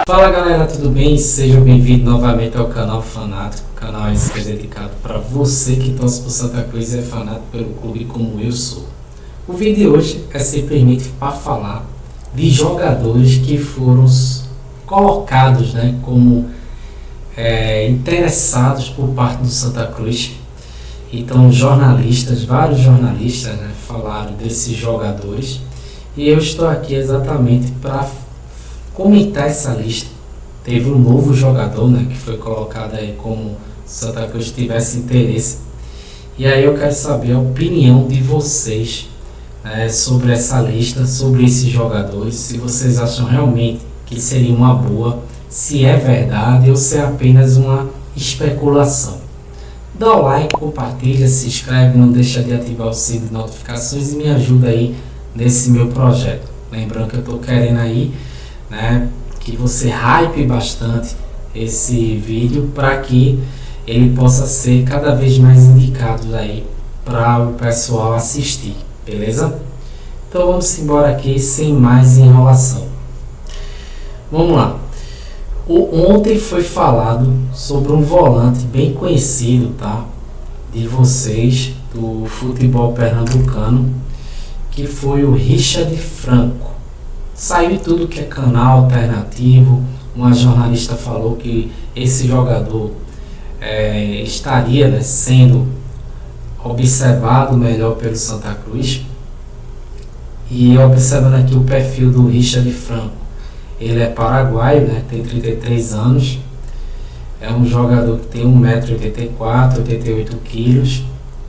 Fala galera, tudo bem? Sejam bem-vindos novamente ao canal Fanático. O canal é dedicado para você que torce por Santa Cruz e é fanático pelo clube como eu sou. O vídeo de hoje é simplesmente para falar de jogadores que foram colocados, como interessados por parte do Santa Cruz. Então vários jornalistas falaram desses jogadores e eu estou aqui exatamente para comentar essa lista. Teve um novo jogador que foi colocado aí como Santa Cruz tivesse interesse, e aí eu quero saber a opinião de vocês sobre essa lista, sobre esses jogadores, se vocês acham realmente que seria uma boa, se é verdade ou se é apenas uma especulação. Dá o like, compartilha, se inscreve, não deixa de ativar o sininho de notificações e me ajuda aí nesse meu projeto. Lembrando que eu estou querendo aí que você hype bastante esse vídeo para que ele possa ser cada vez mais indicado aí para o pessoal assistir, beleza? Então vamos embora aqui sem mais enrolação. Vamos lá. Ontem foi falado sobre um volante bem conhecido, de vocês, do futebol pernambucano, que foi o Richard Franco. Saiu em tudo que é canal alternativo. Uma jornalista falou que esse jogador estaria sendo observado melhor pelo Santa Cruz. E observando aqui o perfil do Richard Franco, ele é paraguaio, tem 33 anos, é um jogador que tem 1,84m, 88 kg.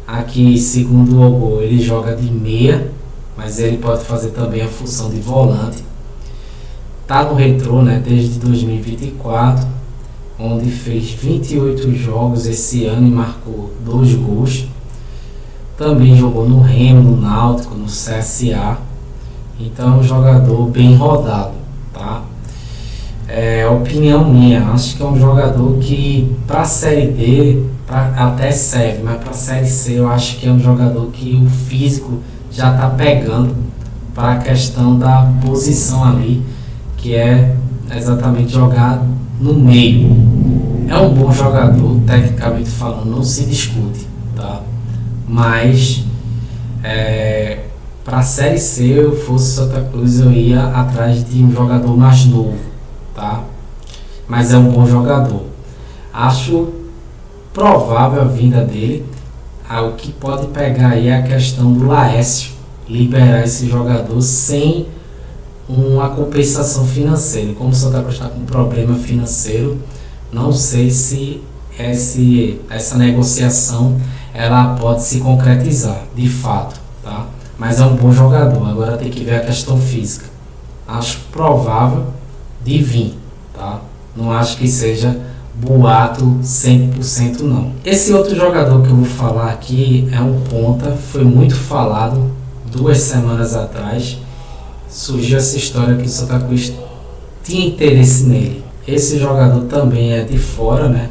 Aqui, segundo o Ogol, ele joga de meia, mas ele pode fazer também a função de volante. Está no Retrô desde 2024, onde fez 28 jogos esse ano e marcou 2 gols. Também jogou no Remo, no Náutico, no CSA. Então é um jogador bem rodado. Opinião minha, acho que é um jogador que para a Série D até serve, mas para a Série C eu acho que é um jogador que o físico já está pegando para a questão da posição ali, que é exatamente jogar no meio. É um bom jogador, tecnicamente falando, não se discute, mas para a Série C, eu fosse Santa Cruz, eu ia atrás de um jogador mais novo, mas é um bom jogador. Acho provável a vinda dele. O que pode pegar aí é a questão do Laércio liberar esse jogador sem uma compensação financeira. Como o Santa Cruz está com um problema financeiro, não sei se essa negociação ela pode se concretizar de fato, mas é um bom jogador. Agora tem que ver a questão física. Acho provável de vir, não acho que seja boato 100% não. Esse outro jogador que eu vou falar aqui é um ponta, foi muito falado 2 semanas atrás. Surgiu essa história que o Santa Cruz tinha interesse nele. Esse jogador também é de fora,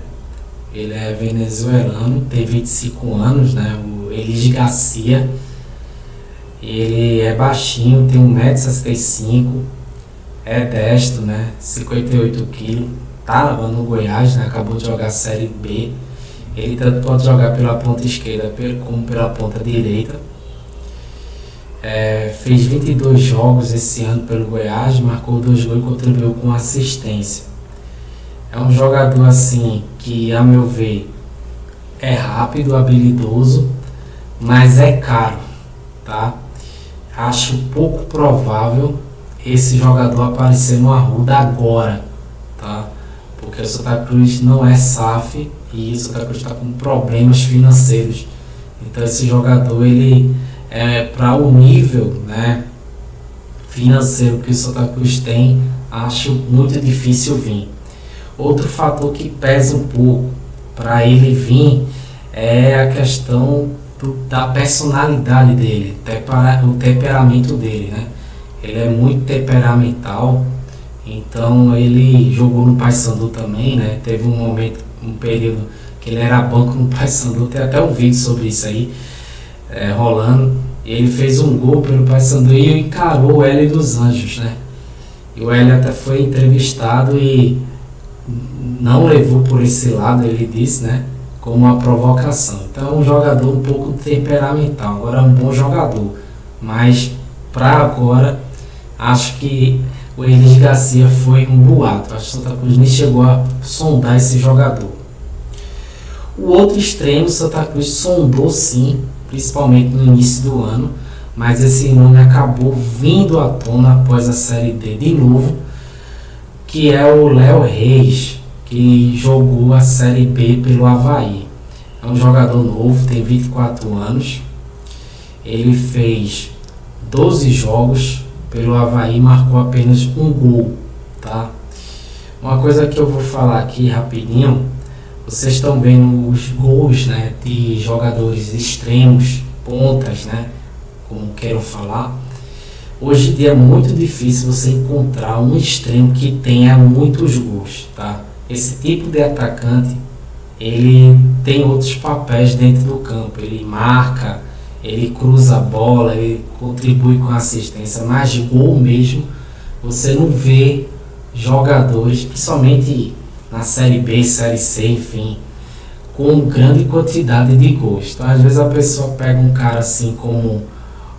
ele é venezuelano, tem 25 anos, o Elis Garcia. Ele é baixinho, tem 1,65m, é destro, 58 kg, estava no Goiás, acabou de jogar a Série B. Ele tanto pode jogar pela ponta esquerda como pela ponta direita. Fez 22 jogos esse ano pelo Goiás, marcou 2 gols e contribuiu com assistência. É um jogador assim que, a meu ver, é rápido, habilidoso, mas é caro, Acho pouco provável esse jogador aparecer no Arruda agora, porque o Santa Cruz não é SAF e o Santa Cruz está com problemas financeiros. Então esse jogador, ele para o nível financeiro que o Santa Cruz tem, acho muito difícil vir. Outro fator que pesa um pouco para ele vir é a questão da personalidade dele, o temperamento dele, Ele é muito temperamental, então ele jogou no Paysandu também, Teve um período que ele era banco no Paysandu, tem até um vídeo sobre isso aí, rolando. Ele fez um gol pelo Paysandu e encarou o Hélio dos Anjos, E o Hélio até foi entrevistado e não levou por esse lado, ele disse, né, como uma provocação. Então é um jogador um pouco temperamental, agora é um bom jogador, mas para agora acho que o Elis Garcia foi um boato. Acho que o Santa Cruz nem chegou a sondar esse jogador. O outro extremo, Santa Cruz sondou sim, principalmente no início do ano, mas esse nome acabou vindo à tona após a Série D de novo, que é o Léo Reis, que jogou a Série B pelo Avaí. É um jogador novo, tem 24 anos. Ele fez 12 jogos pelo Avaí, marcou apenas um gol, tá? Uma coisa que eu vou falar aqui rapidinho, vocês estão vendo os gols, né, de jogadores extremos, pontas, né, como queiram falar. Hoje em dia é muito difícil você encontrar um extremo que tenha muitos gols, tá? Esse tipo de atacante, ele tem outros papéis dentro do campo, ele marca, ele cruza a bola, ele contribui com a assistência, mas gol mesmo, você não vê jogadores, principalmente na Série B, Série C, enfim, com grande quantidade de gols. Então, às vezes a pessoa pega um cara assim como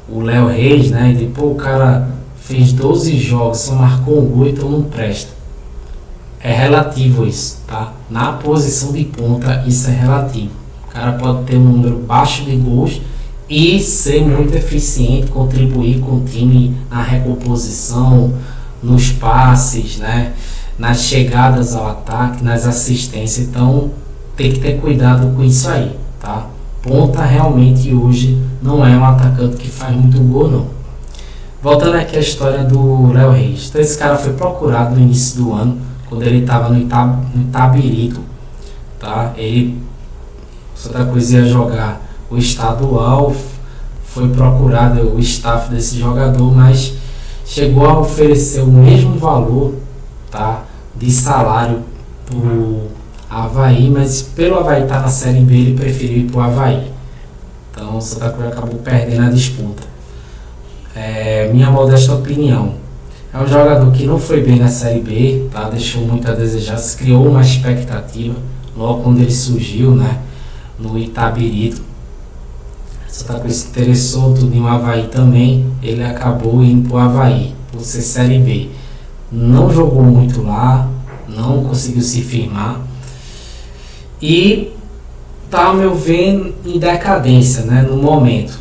o Léo Reis, né, e depois o cara fez 12 jogos, só marcou um gol, então não presta. É relativo isso, tá? Na posição de ponta, isso é relativo. O cara pode ter um número baixo de gols e ser muito eficiente, contribuir com o time na recomposição, nos passes, né, nas chegadas ao ataque, nas assistências. Então tem que ter cuidado com isso aí, tá? Ponta realmente hoje não é um atacante que faz muito gol, não. Voltando aqui à história do Léo Reis. Então esse cara foi procurado no início do ano, quando ele estava no Itabirito, tá? Santa Cruz ia jogar o estadual, foi procurado o staff desse jogador, mas chegou a oferecer o mesmo valor, tá, de salário pro Avaí, mas pelo Avaí estar na Série B, ele preferiu ir pro Avaí. Então o Santa Cruz acabou perdendo a disputa. Minha modesta opinião, é um jogador que não foi bem na Série B, tá, deixou muito a desejar, se criou uma expectativa logo quando ele surgiu, né, no Itabirito. Santa Cruz se interessou tudo em um Avaí também, ele acabou indo para o Avaí, por ser Série B. Não jogou muito lá, não conseguiu se firmar e tá, ao meu ver, em decadência, né, no momento.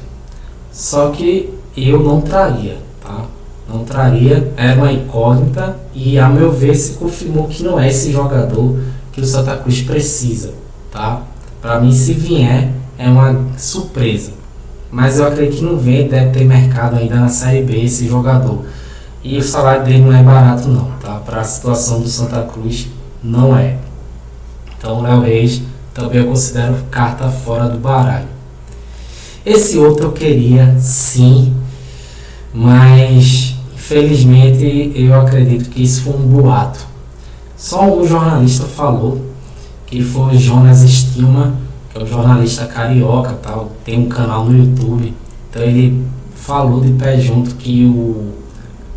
Só que eu não traria, tá? Não traria, era uma incógnita e, a meu ver, se confirmou que não é esse jogador que o Santa Cruz precisa, tá? Para mim, se vier, é uma surpresa. Mas eu acredito que não vem, deve ter mercado ainda na Série B esse jogador. E o salário dele não é barato não, tá? Para a situação do Santa Cruz, não é. Então o Léo Reis também eu considero carta fora do baralho. Esse outro eu queria sim, mas infelizmente eu acredito que isso foi um boato. Só um jornalista falou, que foi o Jonas Stilman, que é um jornalista carioca, tal, tem um canal no YouTube. Então ele falou de pé junto que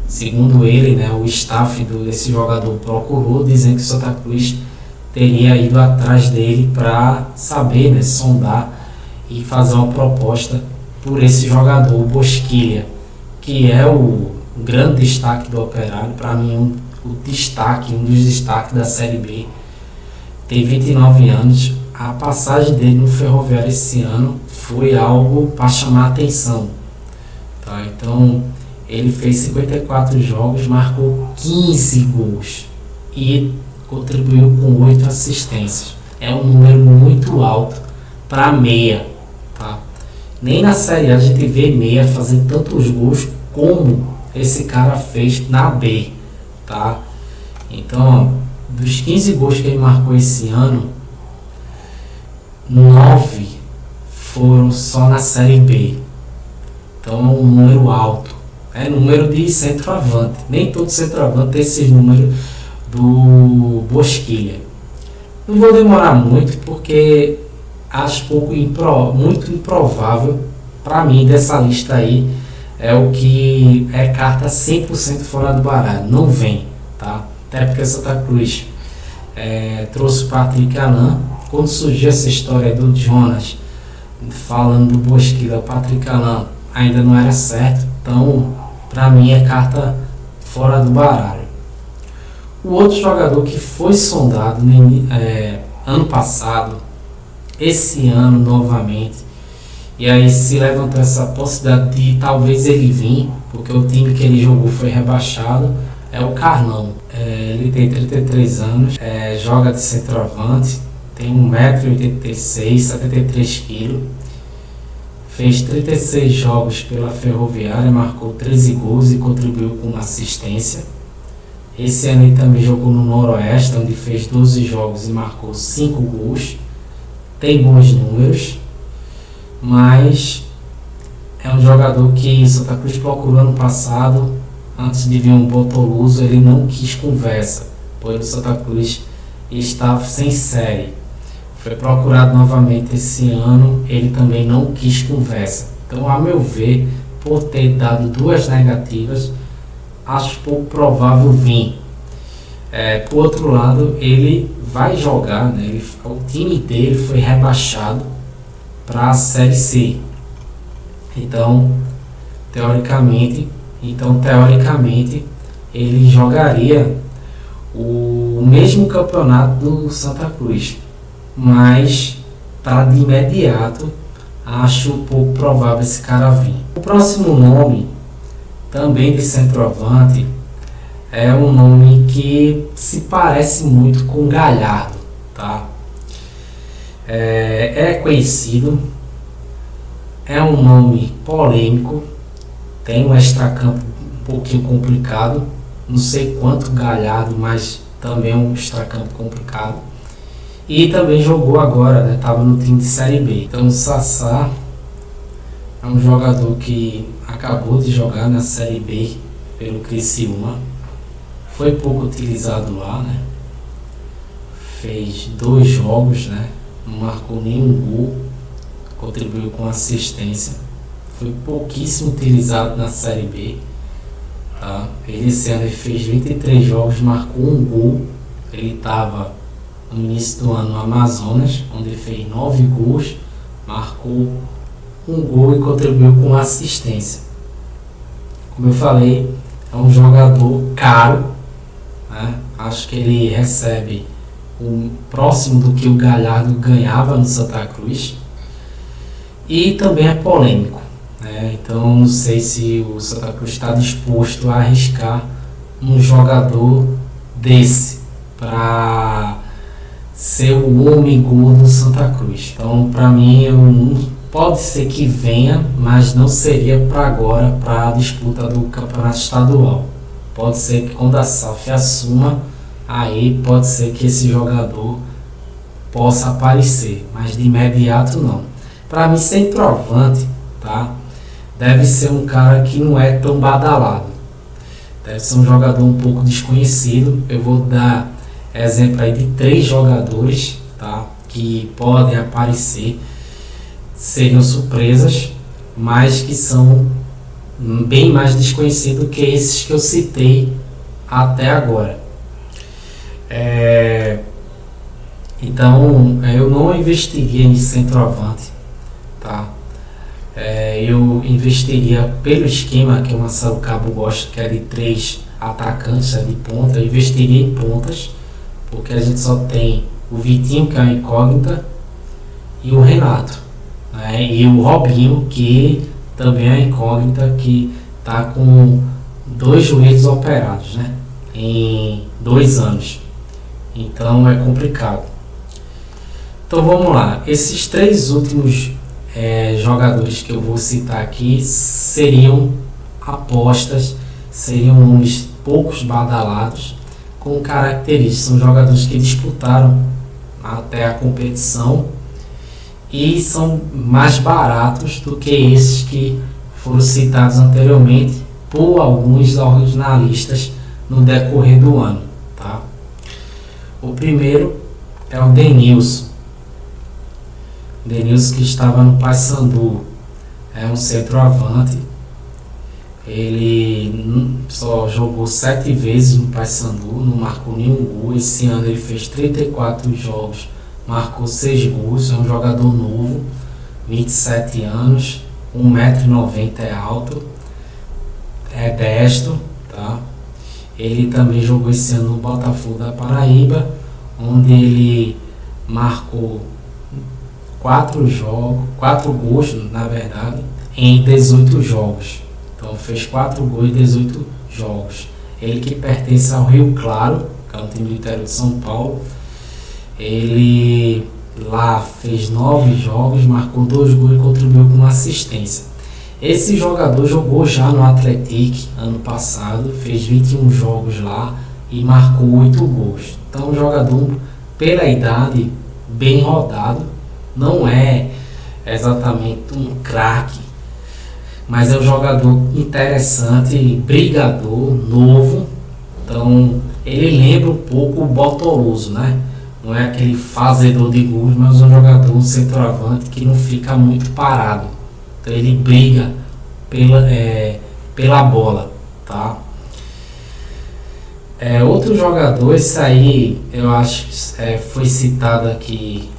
segundo ele, né, o staff desse jogador procurou, dizendo que o Santa Cruz teria ido atrás dele para saber, né, sondar e fazer uma proposta por esse jogador, o Bosquilha, que é o grande destaque do Operário, para mim um dos destaques da Série B. Tem 29 anos. A passagem dele no Ferroviário esse ano foi algo para chamar a atenção, tá? Então ele fez 54 jogos, marcou 15 gols e contribuiu com 8 assistências. É um número muito alto para meia, tá? Nem na Série A gente vê meia fazendo tantos gols como esse cara fez na B, tá? Então, dos 15 gols que ele marcou esse ano, 9 foram só na Série B. Então é um número alto. É número de centroavante. Nem todo centroavante tem esse número do Bosquilha. Não vou demorar muito, porque acho muito improvável para mim dessa lista aí é o que é carta 100% fora do baralho, não vem, tá? Até porque Santa Cruz trouxe o Patrick Alain. Quando surgiu essa história do Jonas falando do Bosquilha, o Patrick Alain ainda não era certo, então para mim é carta fora do baralho. O outro jogador que foi sondado ano passado, esse ano novamente, e aí se levantou essa possibilidade de talvez ele vir, porque o time que ele jogou foi rebaixado, é o Carlão. Ele tem 33 anos, joga de centroavante, tem 1,86m, 73 kg, fez 36 jogos pela Ferroviária, marcou 13 gols e contribuiu com uma assistência. Esse ano ele também jogou no Noroeste, onde fez 12 jogos e marcou 5 gols. Tem bons números, mas é um jogador que Santa Cruz procurou ano passado. Antes de vir um Botoluso, ele não quis conversa, pois o Santa Cruz estava sem série. Foi procurado novamente esse ano, ele também não quis conversa. Então, a meu ver, por ter dado 2 negativas, acho pouco provável vir. Por outro lado, ele vai jogar, né? O time dele foi rebaixado para a Série C. Então, teoricamente, ele jogaria o mesmo campeonato do Santa Cruz, mas para de imediato acho pouco provável esse cara vir. O próximo nome, também de centroavante, é um nome que se parece muito com Galhardo, tá? É conhecido, é um nome polêmico, tem um extracampo um pouquinho complicado, não sei quanto Galhardo, mas também é um extracampo complicado. E também jogou agora, né? Estava no time de Série B. Então o Sassá é um jogador que acabou de jogar na Série B pelo Criciúma. Foi pouco utilizado lá, né? Fez 2 jogos, né? Não marcou nenhum gol, contribuiu com assistência. Foi pouquíssimo utilizado na Série B. Tá? Esse ano ele fez 23 jogos, marcou 1 gol. Ele estava no início do ano no Amazonas, onde ele fez 9 gols, marcou 1 gol e contribuiu com assistência. Como eu falei, é um jogador caro, né? Acho que ele recebe próximo do que o Galhardo ganhava no Santa Cruz, e também é polêmico, né? Então não sei se o Santa Cruz está disposto a arriscar um jogador desse para ser o homem gol do Santa Cruz. Então, para mim, pode ser que venha, mas não seria para agora, para a disputa do campeonato estadual. Pode ser que quando a SAF assuma, aí pode ser que esse jogador possa aparecer, mas de imediato não. Para mim, centroavante, tá? Deve ser um cara que não é tão badalado. Deve ser um jogador um pouco desconhecido. Eu vou dar exemplo aí de 3 jogadores, tá? Que podem aparecer, seriam surpresas, mas que são bem mais desconhecidos que esses que eu citei até agora. Então, eu não investiria em centroavante, tá? Eu investiria pelo esquema que o Marcelo Cabo gosta, que é de 3 atacantes de ponta. Eu investiria em pontas, porque a gente só tem o Vitinho, que é uma incógnita, e o Renato, né? E o Robinho, que também é uma incógnita, que está com 2 joelhos operados, né? Em 2 anos. Então é complicado. Então vamos lá. Esses 3 últimos jogadores que eu vou citar aqui seriam apostas, seriam nomes poucos badalados, com características. São jogadores que disputaram até a competição e são mais baratos do que esses que foram citados anteriormente por alguns jornalistas no decorrer do ano, tá? O primeiro é o Denilson. Denilson, que estava no Paysandu, é um centroavante. Ele só jogou 7 vezes no Paysandu, não marcou nenhum gol. Esse ano ele fez 34 jogos, marcou 6 gols. É um jogador novo, 27 anos, 1,90 m é alto, é destro, tá? Ele também jogou esse ano no Botafogo da Paraíba, onde ele marcou 4 gols, na verdade, em 18 jogos. Então fez 4 gols em 18 jogos. Ele que pertence ao Rio Claro, que é um time do interior de São Paulo. Ele lá fez 9 jogos, marcou 2 gols e contribuiu com uma assistência. Esse jogador jogou já no Atlético ano passado, fez 21 jogos lá e marcou 8 gols. Então um jogador, pela idade, bem rodado. Não é exatamente um craque, mas é um jogador interessante, brigador, novo. Então ele lembra um pouco o Bortoloso, né? Não é aquele fazedor de gols, mas um jogador, um centroavante que não fica muito parado. Então ele briga pela bola, tá? Outro jogador, esse aí eu acho que foi citado aqui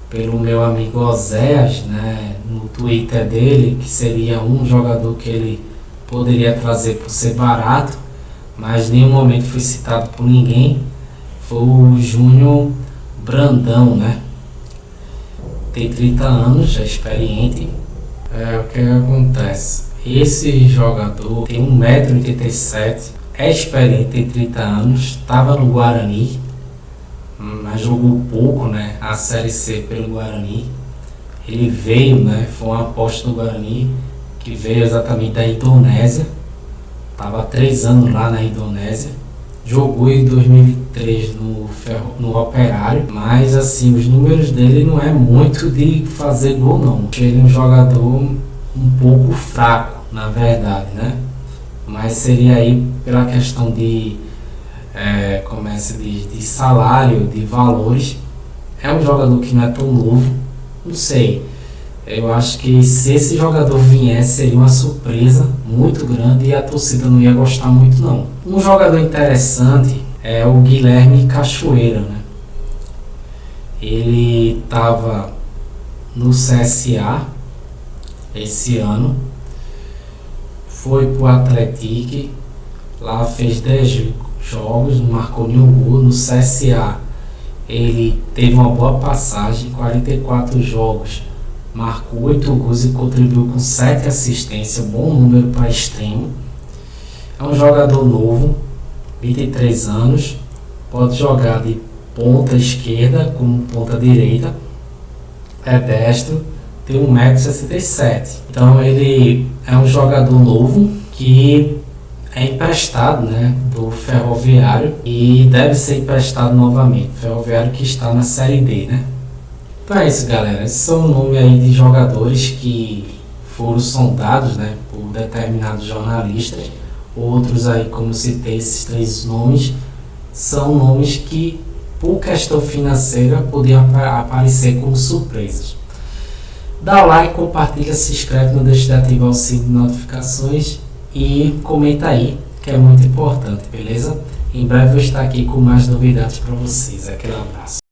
pelo meu amigo Oséias, né, no Twitter dele, que seria um jogador que ele poderia trazer por ser barato, mas em nenhum momento foi citado por ninguém. Foi o Júnior Brandão, né? Tem 30 anos, é experiente. O que acontece? Esse jogador tem 1,87 m, é experiente, tem 30 anos, estava no Guarani, mas jogou pouco, né, a Série C pelo Guarani. Ele veio, né, foi uma aposta do Guarani, que veio exatamente da Indonésia, estava 3 anos lá na Indonésia, jogou em 2003 no Operário, mas assim, os números dele não é muito de fazer gol não. Ele é um jogador um pouco fraco, na verdade, né, mas seria aí pela questão de de salário, de valores. É um jogador que não é tão novo, não sei. Eu acho que se esse jogador viesse, seria uma surpresa muito grande e a torcida não ia gostar muito não. Um jogador interessante é o Guilherme Cachoeira, né? Ele estava no CSA esse ano, foi pro Atlético, lá fez 10 jogos, não marcou nenhum gol. No CSA ele teve uma boa passagem, 44 jogos, marcou 8 gols e contribuiu com 7 assistências, bom número para extremo. É um jogador novo, 23 anos, pode jogar de ponta esquerda como ponta direita, é destro, tem 1,67 m. Então ele é um jogador novo que é emprestado, né, do Ferroviário e deve ser emprestado novamente. Ferroviário que está na Série D, né? Então é isso, galera. Esses são o nome aí de jogadores que foram sondados, né, por determinados jornalistas. Outros aí, como citei, esses 3 nomes, são nomes que, por questão financeira, podiam aparecer como surpresas. Dá o like, compartilha, se inscreve, não deixe de ativar o sininho de notificações e comenta aí, que é muito importante, beleza? Em breve eu vou estar aqui com mais novidades para vocês. Aquele abraço.